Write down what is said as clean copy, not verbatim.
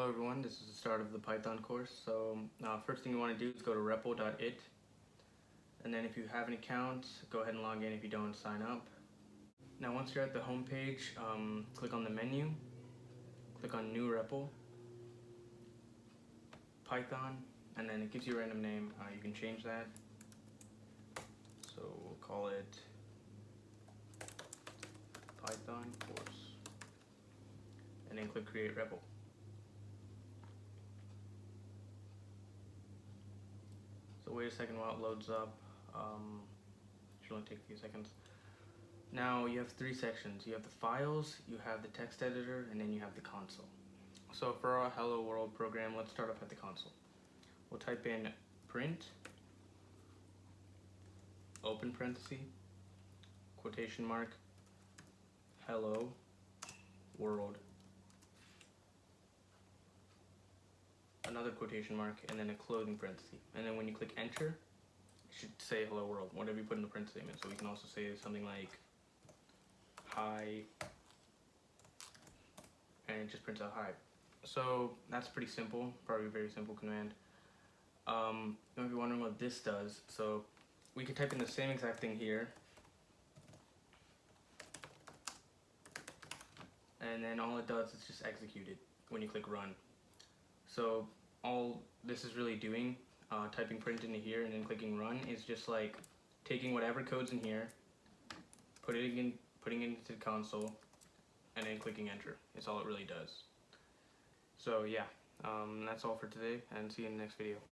Hello everyone, this is the start of the Python course. So first thing you want to do is go to repl.it, and then if you have an account, go ahead and log in. If you don't, sign up. Now once you're at the home page, click on the menu, click on new repl, Python, and then it gives you a random name. You can change that. So we'll call it Python course, and then click create repl. So wait a second while it loads up. Should only take a few seconds. Now you have three sections. You have the files, you have the text editor, and then you have the console. So for our hello world program, let's start off at the console. We'll type in print, open parenthesis, quotation mark, hello world, another quotation mark, and then a closing parenthesis. And then when you click enter, it should say hello world, whatever you put in the print statement. So we can also say something like hi, and it just prints out hi. So that's pretty simple, probably a very simple command. You might be wondering what this does. So we could type in the same exact thing here, and then all it does is just execute it when you click run. So all this is really doing, typing print into here and then clicking run, is just like taking whatever code's in here, putting it into the console, and then clicking enter. It's all it really does. So yeah, that's all for today, and see you in the next video.